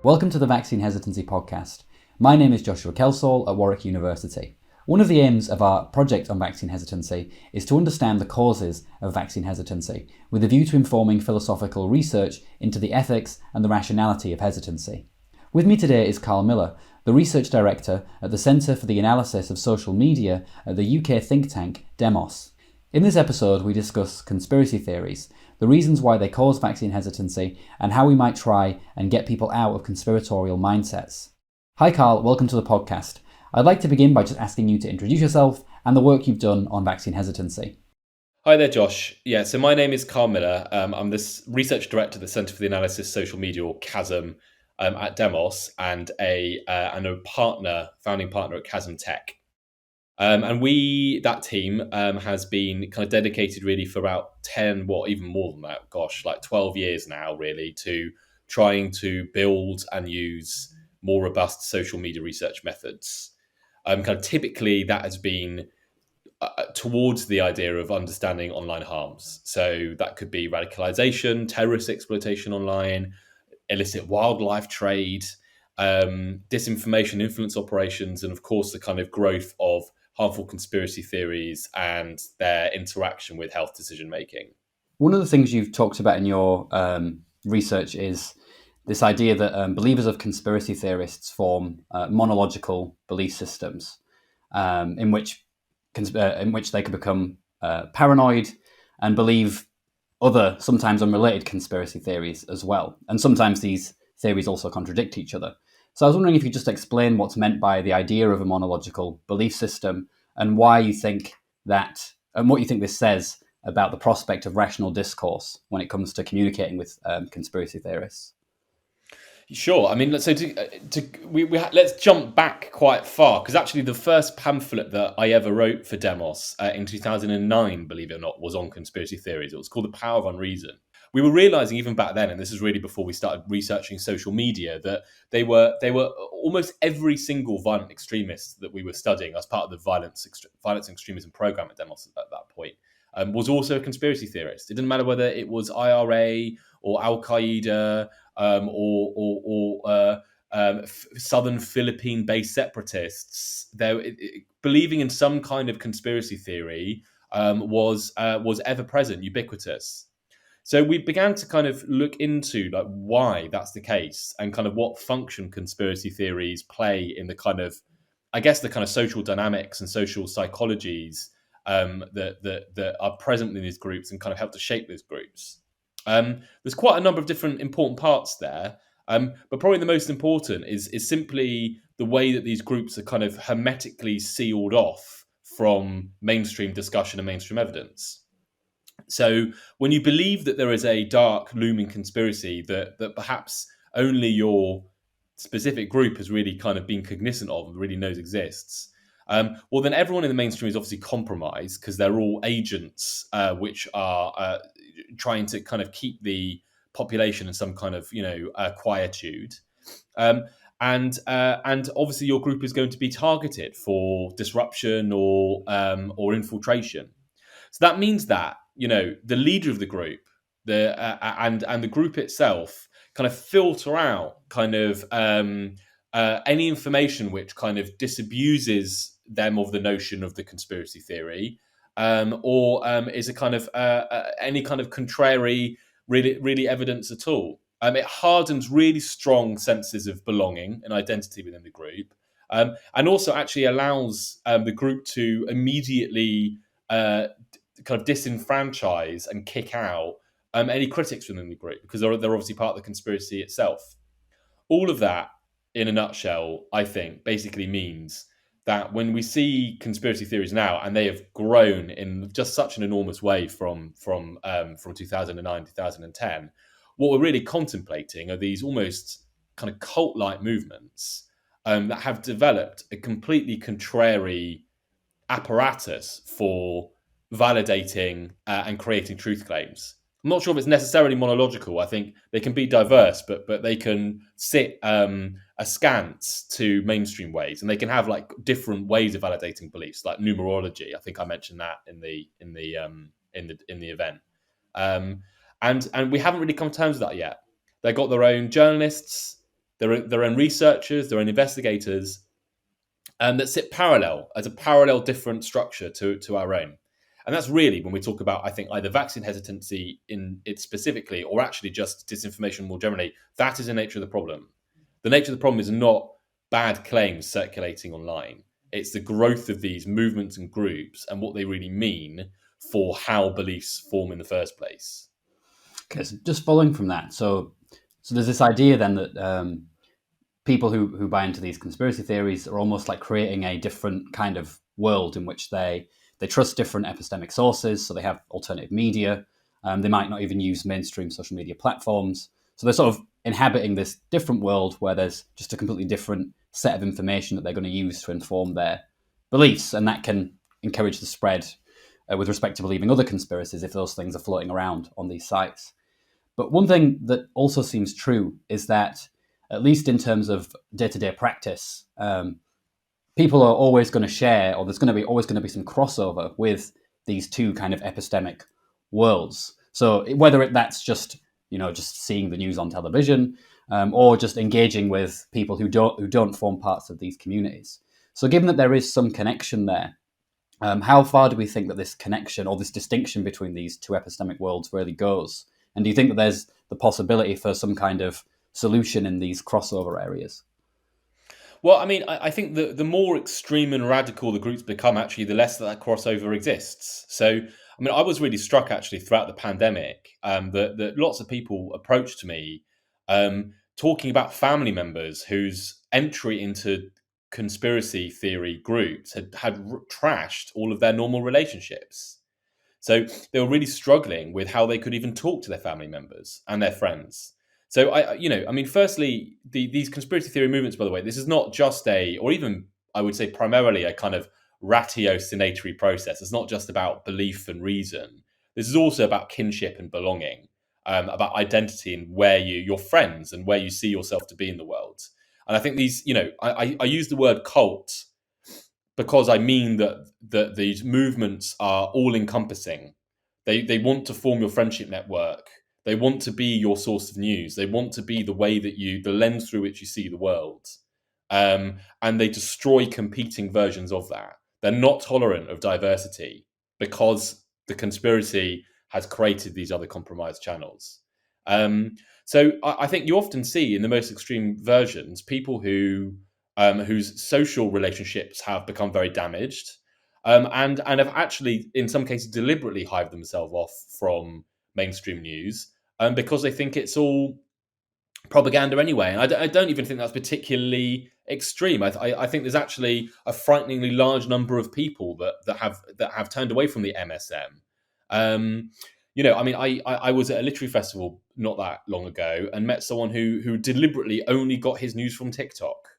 Welcome to the Vaccine Hesitancy podcast. My name is Joshua Kelsall at Warwick University. One of the aims of our project on vaccine hesitancy is to understand the causes of vaccine hesitancy, with a view to informing philosophical research into the ethics and the rationality of hesitancy. With me today is Carl Miller, the Research Director at the Centre for the Analysis of Social Media at the UK think tank Demos. In this episode, we discuss conspiracy theories, the reasons why they cause vaccine hesitancy, and how we might try and get people out of conspiratorial mindsets. Hi Carl, welcome to the podcast. I'd like to begin by just asking you to introduce yourself and the work you've done on vaccine hesitancy. Hi there, Josh. So my name is Carl Miller. I'm the Research Director at the Centre for the Analysis of Social Media, or CASM, at Demos, and a founding partner at Chasm Tech. That team has been kind of dedicated really for about 10, even more than that, 12 years now, really, to trying to build and use more robust social media research methods. Typically that has been towards the idea of understanding online harms. So that could be radicalisation, terrorist exploitation online, illicit wildlife trade, disinformation, influence operations, and of course the kind of growth of harmful conspiracy theories and their interaction with health decision making. One of the things you've talked about in your research is this idea that believers of conspiracy theorists form monological belief systems in which they could become paranoid and believe other, sometimes unrelated conspiracy theories as well. And sometimes these theories also contradict each other. So I was wondering if you could just explain what's meant by the idea of a monological belief system and why you think that, and what you think this says about the prospect of rational discourse when it comes to communicating with conspiracy theorists. Sure. I mean, let's jump back quite far, because actually the first pamphlet that I ever wrote for Demos in 2009, believe it or not, was on conspiracy theories. It was called The Power of Unreason. We were realizing even back then, and this is really before we started researching social media, that they were almost every single violent extremist that we were studying as part of the violence and extremism program at Demos at that point was also a conspiracy theorist. It didn't matter whether it was IRA or Al Qaeda or Southern Philippine-based separatists. Believing in some kind of conspiracy theory was ever present, ubiquitous. So we began to kind of look into why that's the case and kind of what function conspiracy theories play in the kind of, I guess, the kind of social dynamics and social psychologies that are present in these groups and kind of help to shape those groups. There's quite a number of different important parts there, but probably the most important is simply the way that these groups are kind of hermetically sealed off from mainstream discussion and mainstream evidence. So when you believe that there is a dark looming conspiracy that perhaps only your specific group has really kind of been cognizant of and really knows exists, well, then everyone in the mainstream is obviously compromised because they're all agents which are trying to kind of keep the population in some kind of quietude. And obviously your group is going to be targeted for disruption or infiltration. So that means that the leader of the group, and the group itself, kind of filter out kind of any information which kind of disabuses them of the notion of the conspiracy theory, or is a kind of any kind of contrary really evidence at all. It hardens really strong senses of belonging and identity within the group, and also actually allows the group to immediately kind of disenfranchise and kick out any critics within the group, because they're obviously part of the conspiracy itself. All of that, in a nutshell, I think, basically means that when we see conspiracy theories now, and they have grown in just such an enormous way from 2009, 2010, what we're really contemplating are these almost kind of cult-like movements that have developed a completely contrary apparatus for validating and creating truth claims. I'm not sure if it's necessarily monological. I think they can be diverse, but they can sit askance to mainstream ways, and they can have different ways of validating beliefs, like numerology. I think I mentioned that in the event, and we haven't really come to terms with that yet. They've got their own journalists. their own researchers, their own investigators, that sit parallel as a parallel different structure to our own. And that's really when we talk about, I think, either vaccine hesitancy in it specifically, or actually just disinformation more generally. That is the nature of the problem. The nature of the problem is not bad claims circulating online. It's the growth of these movements and groups and what they really mean for how beliefs form in the first place. Okay, so just following from that, so there's this idea then that people who buy into these conspiracy theories are almost like creating a different kind of world in which they trust different epistemic sources, so they have alternative media. They might not even use mainstream social media platforms. So they're sort of inhabiting this different world where there's just a completely different set of information that they're going to use to inform their beliefs, and that can encourage the spread with respect to believing other conspiracies if those things are floating around on these sites. But one thing that also seems true is that, at least in terms of day-to-day practice, people are always going to share, or there's always going to be some crossover with these two kind of epistemic worlds. So whether that's just seeing the news on television, or just engaging with people who don't form parts of these communities. So given that there is some connection there, how far do we think that this connection or this distinction between these two epistemic worlds really goes? And do you think that there's the possibility for some kind of solution in these crossover areas? Well, I mean, I think the more extreme and radical the groups become, actually, the less that crossover exists. So, I mean, I was really struck, actually, throughout the pandemic, that lots of people approached me talking about family members whose entry into conspiracy theory groups had trashed all of their normal relationships. So they were really struggling with how they could even talk to their family members and their friends. So firstly, these conspiracy theory movements, by the way, this is not just or even I would say primarily a kind of ratiocinatory process. It's not just about belief and reason. This is also about kinship and belonging, about identity and where your friends and where you see yourself to be in the world. And I think these, I use the word cult because I mean that these movements are all encompassing. They want to form your friendship network. They want to be your source of news. They want to be the way that the lens through which you see the world. And they destroy competing versions of that. They're not tolerant of diversity because the conspiracy has created these other compromised channels. So I think you often see in the most extreme versions people whose social relationships have become very damaged, and have actually, in some cases, deliberately hived themselves off from mainstream news, because they think it's all propaganda anyway. And I don't even think that's particularly extreme. I think there's actually a frighteningly large number of people that have turned away from the MSM. I was at a literary festival not that long ago and met someone who deliberately only got his news from TikTok.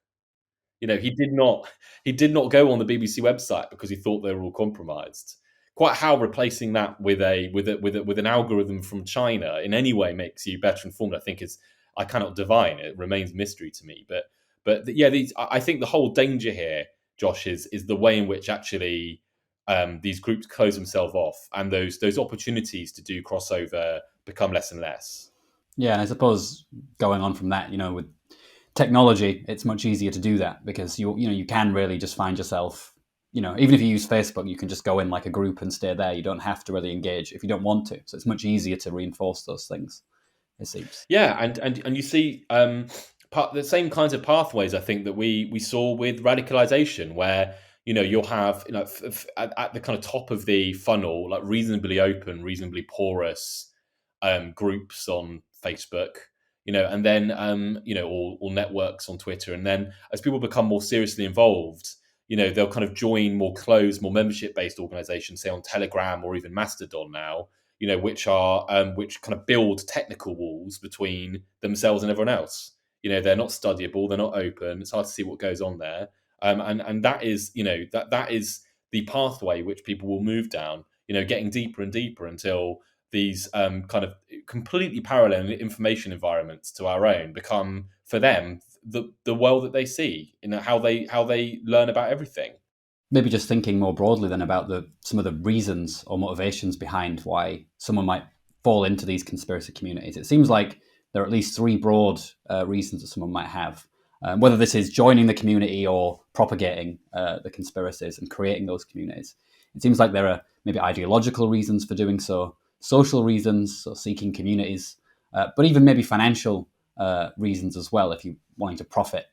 He did not go on the BBC website because he thought they were all compromised. Quite how replacing that with an algorithm from China in any way makes you better informed, I cannot divine. It remains mystery to me. But yeah, I think the whole danger here, Josh, is the way in which actually these groups close themselves off, and those opportunities to do crossover become less and less. Yeah, and I suppose going on from that, with technology, it's much easier to do that because you can really just find yourself, even if you use Facebook, you can just go in like a group and stay there. You don't have to really engage if you don't want to. So it's much easier to reinforce those things, it seems. Yeah, and you see the same kinds of pathways, I think, that we saw with radicalisation, where you'll have at the kind of top of the funnel, like reasonably open, reasonably porous groups on Facebook, and then or networks on Twitter, and then as people become more seriously involved, they'll kind of join more closed, more membership-based organizations, say on Telegram or even Mastodon now, which kind of build technical walls between themselves and everyone else. They're not studyable, they're not open. It's hard to see what goes on there, and that is that is the pathway which people will move down. Getting deeper and deeper until these kind of completely parallel information environments to our own become, for them, the world that they see, how they learn about everything. Maybe just thinking more broadly then about some of the reasons or motivations behind why someone might fall into these conspiracy communities. It seems like there are at least three broad reasons that someone might have. Whether this is joining the community or propagating the conspiracies and creating those communities. It seems like there are maybe ideological reasons for doing so, social reasons, so seeking communities, but even maybe financial reasons as well, if you're wanting to profit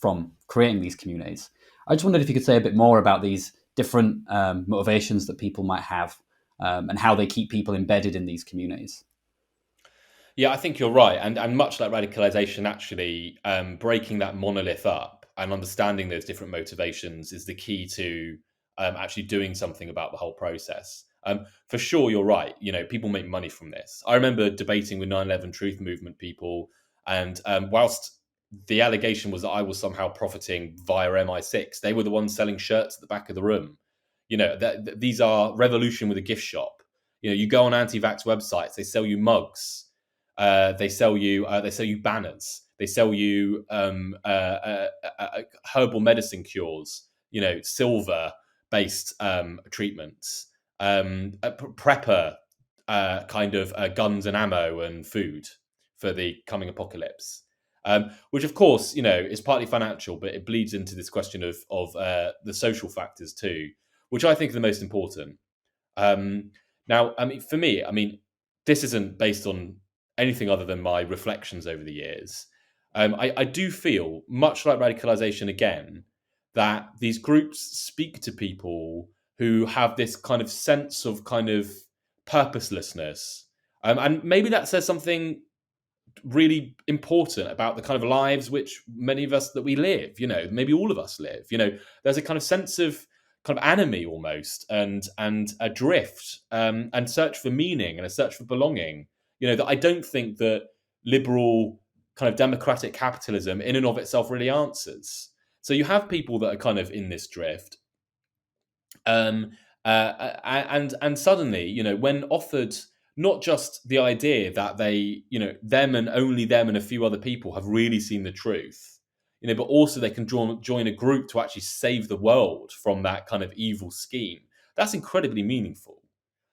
from creating these communities. I just wondered if you could say a bit more about these different motivations that people might have and how they keep people embedded in these communities. Yeah, I think you're right. And much like radicalization, actually, breaking that monolith up and understanding those different motivations is the key to actually doing something about the whole process. For sure, you're right. People make money from this. I remember debating with 9/11 Truth Movement people, and whilst the allegation was that I was somehow profiting via MI6, they were the ones selling shirts at the back of the room. These are revolution with a gift shop. You go on anti-vax websites, they sell you mugs. They sell you banners. They sell you herbal medicine cures. Silver-based treatments, prepper kind of guns and ammo and food for the coming apocalypse. Which, of course, is partly financial, but it bleeds into this question of the social factors too, which I think are the most important. Now, for me, this isn't based on anything other than my reflections over the years. I do feel, much like radicalization again, that these groups speak to people who have this kind of sense of kind of purposelessness. And maybe that says something really important about the kind of lives which many of us that we live, maybe all of us live. There's a kind of sense of kind of anime almost and a drift and search for meaning and a search for belonging, that I don't think that liberal kind of democratic capitalism in and of itself really answers. So you have people that are kind of in this drift. And suddenly, when offered not just the idea that they, them and only them and a few other people have really seen the truth, but also they can join a group to actually save the world from that kind of evil scheme. That's incredibly meaningful.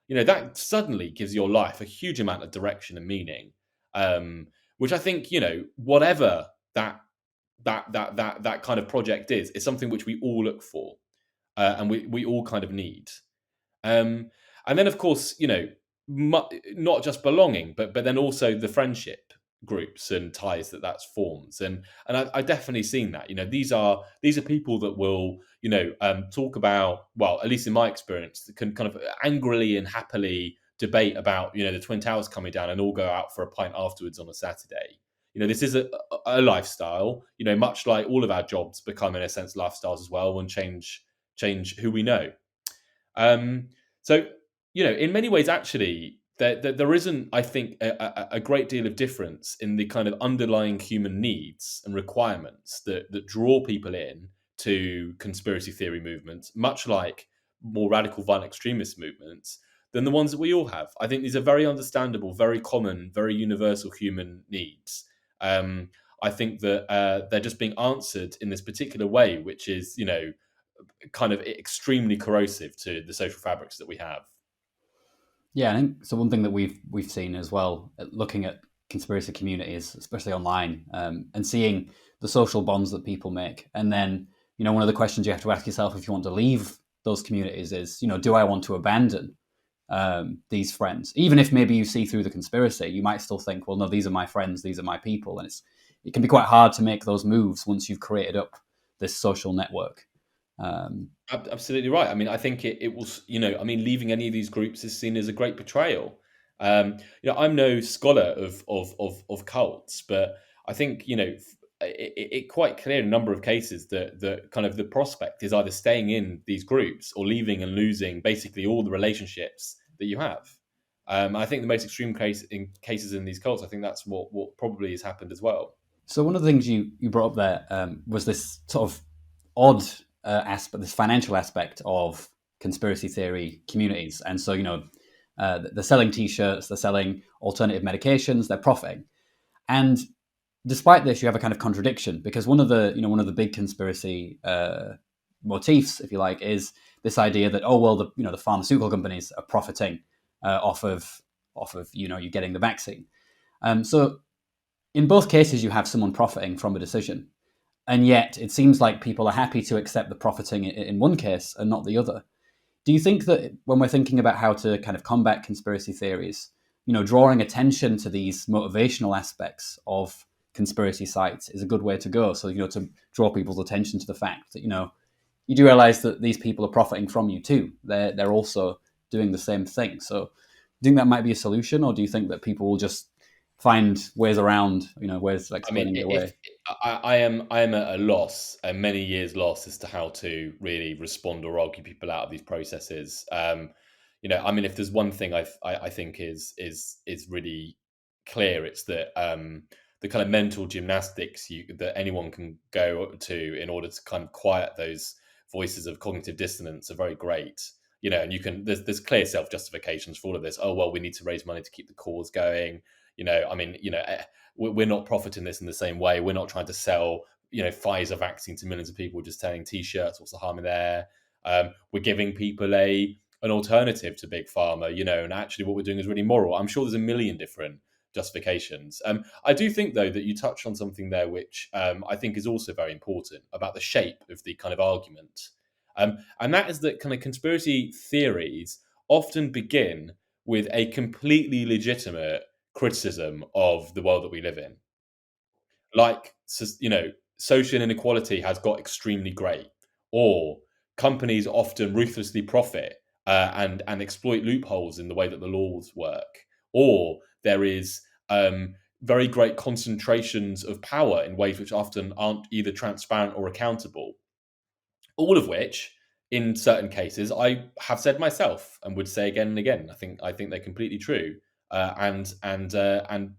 That suddenly gives your life a huge amount of direction and meaning, which I think, whatever that kind of project is something which we all look for, and we all kind of need. And then, of course, not just belonging, but then also the friendship groups and ties that forms. And I definitely seen that. These are people that will, talk about, well, at least in my experience, that can kind of angrily and happily debate about, the Twin Towers coming down and all go out for a pint afterwards on a Saturday. This is a lifestyle, much like all of our jobs become, in a sense, lifestyles as well, and change who we know. So, in many ways, actually, there isn't, I think, a great deal of difference in the kind of underlying human needs and requirements that draw people in to conspiracy theory movements, much like more radical violent extremist movements, than the ones that we all have. I think these are very understandable, very common, very universal human needs. I think that they're just being answered in this particular way, which is, kind of extremely corrosive to the social fabrics that we have. Yeah, I think so. One thing that we've seen as well, looking at conspiracy communities, especially online, and seeing the social bonds that people make, and then one of the questions you have to ask yourself if you want to leave those communities is, do I want to abandon these friends? Even if maybe you see through the conspiracy, you might still think, well, no, these are my friends, these are my people, and it can be quite hard to make those moves once you've created up this social network. Absolutely right. I think it was, leaving any of these groups is seen as a great betrayal. I'm no scholar of cults, but I think, it quite clear in a number of cases that kind of the prospect is either staying in these groups or leaving and losing basically all the relationships that you have. I think the most extreme cases in these cults, I think that's what probably has happened as well. So one of the things you brought up there was this sort of odd aspect, this financial aspect of conspiracy theory communities. And so, they're selling T-shirts, they're selling alternative medications, they're profiting. And despite this, you have a kind of contradiction, because one of the big conspiracy motifs, if you like, is this idea that, the pharmaceutical companies are profiting off of you getting the vaccine. So in both cases, you have someone profiting from a decision. And yet it seems like people are happy to accept the profiting in one case and not the other. Do you think that when we're thinking about how to kind of combat conspiracy theories, drawing attention to these motivational aspects of conspiracy sites is a good way to go? So, to draw people's attention to the fact that, you do realize that these people are profiting from you too. They're also doing the same thing. So do you think that might be a solution, or do you think that people will just find ways around, ways of explaining it away? I am at a loss, a many years loss, as to how to really respond or argue people out of these processes. If there's one thing I think is really clear, it's that the kind of mental gymnastics that anyone can go to in order to kind of quiet those voices of cognitive dissonance are very great. And there's clear self justifications for all of this. Oh well, we need to raise money to keep the cause going. We're not profiting this in the same way. We're not trying to sell, Pfizer vaccine to millions of people just selling T-shirts. What's the harm in there? We're giving people an alternative to big pharma, and actually what we're doing is really moral. I'm sure there's a million different justifications. I do think, though, that you touched on something there which I think is also very important about the shape of the kind of argument. And that is that kind of conspiracy theories often begin with a completely legitimate criticism of the world that we live in. Like, social inequality has got extremely great, or companies often ruthlessly profit and exploit loopholes in the way that the laws work, or there is very great concentrations of power in ways which often aren't either transparent or accountable. All of which, in certain cases, I have said myself and would say again and again. I think they're completely true and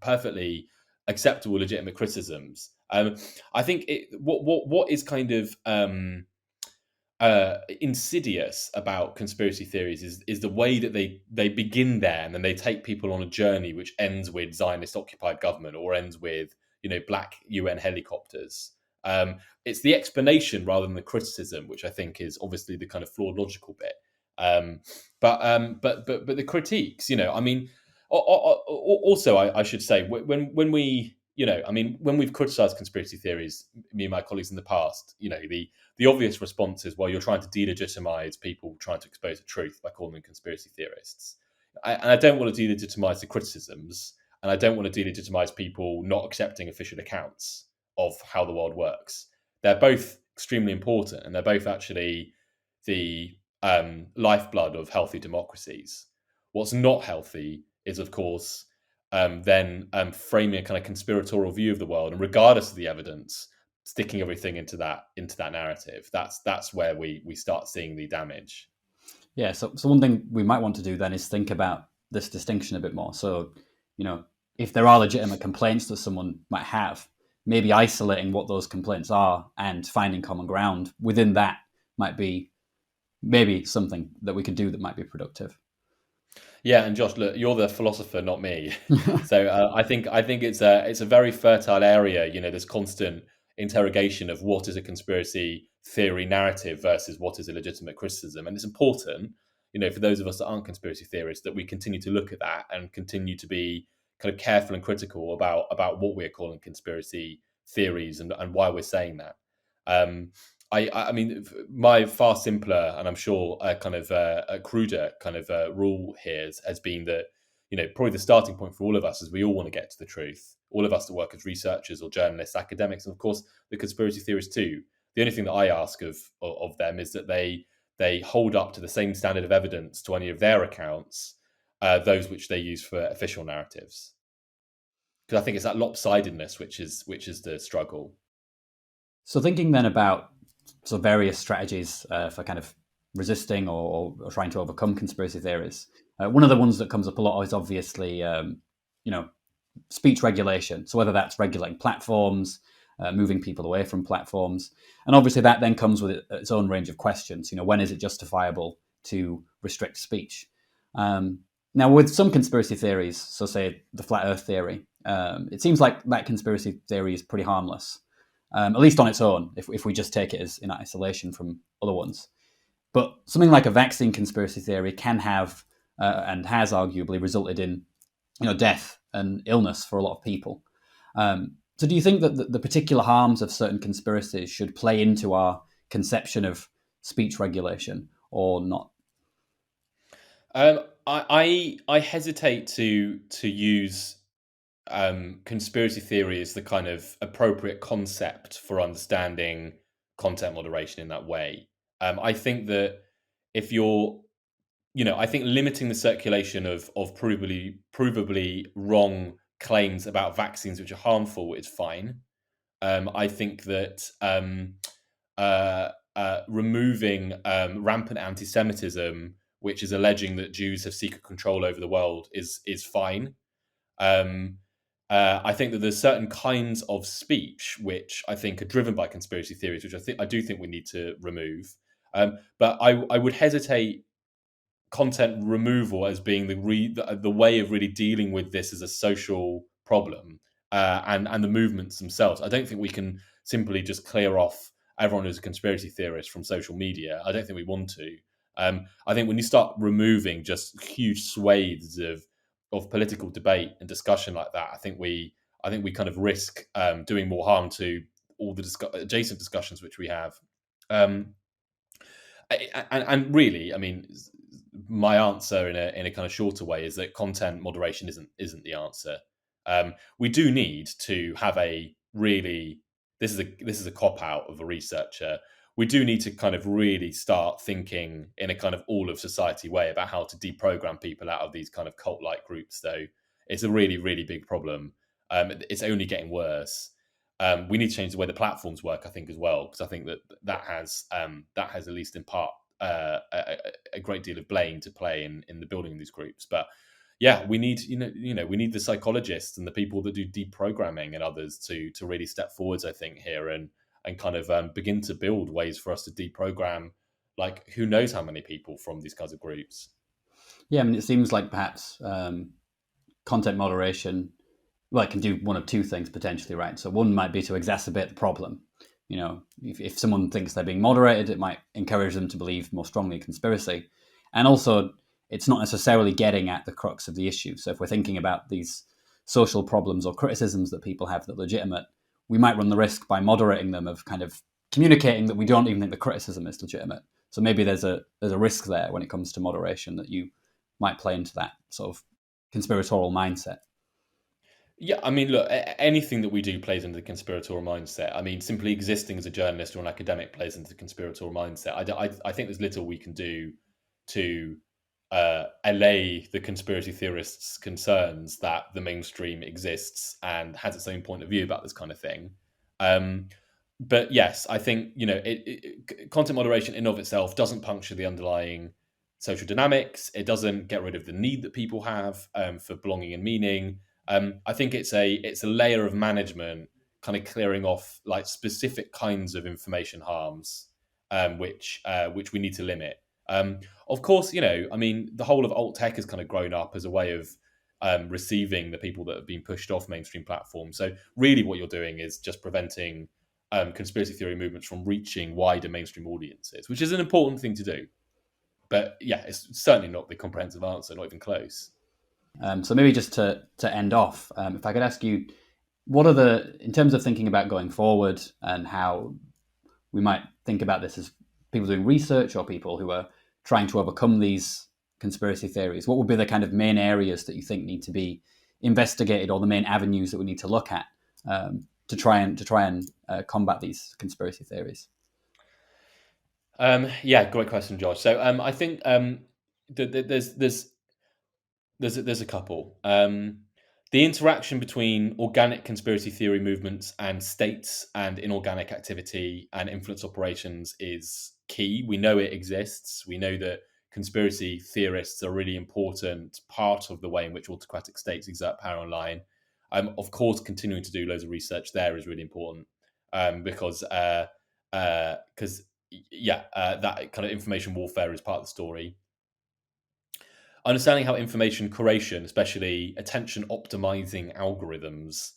perfectly acceptable, legitimate criticisms. I think what is kind of insidious about conspiracy theories is the way that they begin there and then they take people on a journey which ends with Zionist occupied government or ends with black UN helicopters. It's the explanation rather than the criticism, which I think is obviously the kind of flawed logical bit. But the critiques, also I should say when we when we've criticized conspiracy theories, me and my colleagues in the past, the obvious response is, well, you're trying to delegitimize people trying to expose the truth by calling them conspiracy theorists. And I don't want to delegitimize the criticisms, and I don't want to delegitimize people not accepting official accounts of how the world works. They're both extremely important, and they're both actually the lifeblood of healthy democracies. What's not healthy is, of course, then framing a kind of conspiratorial view of the world, and regardless of the evidence, sticking everything into that narrative. That's where we start seeing the damage. Yeah. So one thing we might want to do then is think about this distinction a bit more. So, if there are legitimate complaints that someone might have, maybe isolating what those complaints are and finding common ground within that might be maybe something that we could do that might be productive. Yeah, and Josh, look, you're the philosopher, not me. So I think it's a very fertile area. This constant interrogation of what is a conspiracy theory narrative versus what is a legitimate criticism, and it's important, for those of us that aren't conspiracy theorists, that we continue to look at that and continue to be kind of careful and critical about what we're calling conspiracy theories and why we're saying that. I mean, my far simpler and I'm sure kind of a cruder kind of rule here has been that, probably the starting point for all of us is we all want to get to the truth. All of us that work as researchers or journalists, academics, and of course the conspiracy theorists too. The only thing that I ask of them is that they hold up to the same standard of evidence to any of their accounts, those which they use for official narratives. Because I think it's that lopsidedness which is the struggle. So thinking then about various strategies for kind of resisting or trying to overcome conspiracy theories. One of the ones that comes up a lot is obviously, speech regulation. So whether that's regulating platforms, moving people away from platforms, and obviously that then comes with its own range of questions. When is it justifiable to restrict speech? Now, with some conspiracy theories, so say the flat Earth theory, it seems like that conspiracy theory is pretty harmless. At least on its own, if we just take it as in isolation from other ones. But something like a vaccine conspiracy theory can have and has arguably resulted in death an illness for a lot of people. So do you think that the particular harms of certain conspiracies should play into our conception of speech regulation or not? I hesitate to use conspiracy theory as the kind of appropriate concept for understanding content moderation in that way. I think that if you're, I think limiting the circulation of provably wrong claims about vaccines which are harmful is fine. I think that removing rampant anti-Semitism, which is alleging that Jews have secret control over the world, is fine. Um, I think that there's certain kinds of speech which I think are driven by conspiracy theories, which I do think we need to remove. But I would hesitate content removal as being the way of really dealing with this as a social problem, and the movements themselves. I don't think we can simply just clear off everyone who's a conspiracy theorist from social media. I don't think we want to. I think when you start removing just huge swathes of political debate and discussion like that, I think we kind of risk doing more harm to all the adjacent discussions which we have. Um, and really, I mean, my answer in a kind of shorter way is that content moderation isn't the answer. We do need to have a really this is a cop out of a researcher. We do need to kind of really start thinking in a kind of all of society way about how to deprogram people out of these kind of cult like groups. Though it's a really really big problem. It's only getting worse. We need to change the way the platforms work, I think, as well, because I think that has at least in part a great deal of blame to play in the building of these groups. But yeah, we need we need the psychologists and the people that do deprogramming and others to really step forwards, I think, here and kind of begin to build ways for us to deprogram, like who knows how many people from these kinds of groups. Yeah, I mean, it seems like perhaps content moderation, well, it can do one of two things potentially, right? So one might be to exacerbate the problem. If someone thinks they're being moderated, it might encourage them to believe more strongly in conspiracy. And also, it's not necessarily getting at the crux of the issue. So if we're thinking about these social problems or criticisms that people have that are legitimate, we might run the risk by moderating them of kind of communicating that we don't even think the criticism is legitimate. So maybe there's a risk there when it comes to moderation that you might play into that sort of conspiratorial mindset. Yeah, I mean, look, anything that we do plays into the conspiratorial mindset. I mean, simply existing as a journalist or an academic plays into the conspiratorial mindset. I think there's little we can do to allay the conspiracy theorists' concerns that the mainstream exists and has its own point of view about this kind of thing. Um, but yes, I think content moderation in of itself doesn't puncture the underlying social dynamics. It doesn't get rid of the need that people have for belonging and meaning. I think it's a layer of management, kind of clearing off like specific kinds of information harms, which we need to limit. Of course, I mean, the whole of alt tech has kind of grown up as a way of receiving the people that have been pushed off mainstream platforms. So really, what you're doing is just preventing conspiracy theory movements from reaching wider mainstream audiences, which is an important thing to do. But yeah, it's certainly not the comprehensive answer, not even close. So maybe just to end off, if I could ask you, what are in terms of thinking about going forward and how we might think about this as people doing research or people who are trying to overcome these conspiracy theories, what would be the kind of main areas that you think need to be investigated or the main avenues that we need to look at to try and combat these conspiracy theories? Yeah, great question, Josh. So I think there's a couple. The interaction between organic conspiracy theory movements and states and inorganic activity and influence operations is key. We know it exists. We know that conspiracy theorists are a really important part of the way in which autocratic states exert power online. Of course, continuing to do loads of research there is really important because that kind of information warfare is part of the story. Understanding how information curation, especially attention optimizing algorithms,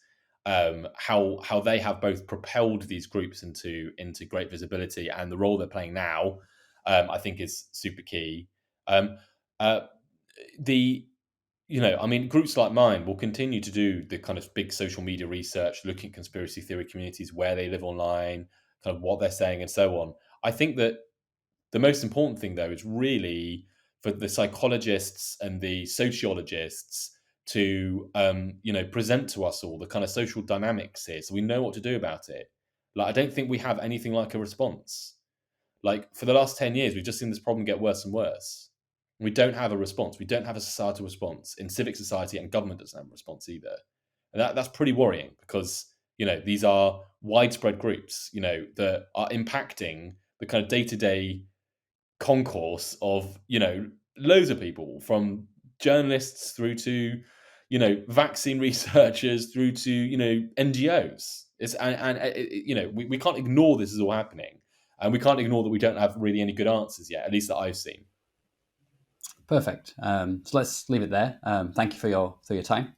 how they have both propelled these groups into great visibility and the role they're playing now, I think is super key. Um, uh, the I mean, groups like mine will continue to do the kind of big social media research, looking at conspiracy theory communities, where they live online, kind of what they're saying, and so on. I think that the most important thing, though, is really for the psychologists and the sociologists to, present to us all the kind of social dynamics here, so we know what to do about it. Like, I don't think we have anything like a response. Like, for the last 10 years, we've just seen this problem get worse and worse. We don't have a response. We don't have a societal response in civic society, and government doesn't have a response either. And that's pretty worrying because, these are widespread groups, that are impacting the kind of day-to-day concourse of, loads of people, from journalists through to, vaccine researchers through to, NGOs. We can't ignore this is all happening. And we can't ignore that we don't have really any good answers yet, at least that I've seen. Perfect. So let's leave it there. Thank you for your time.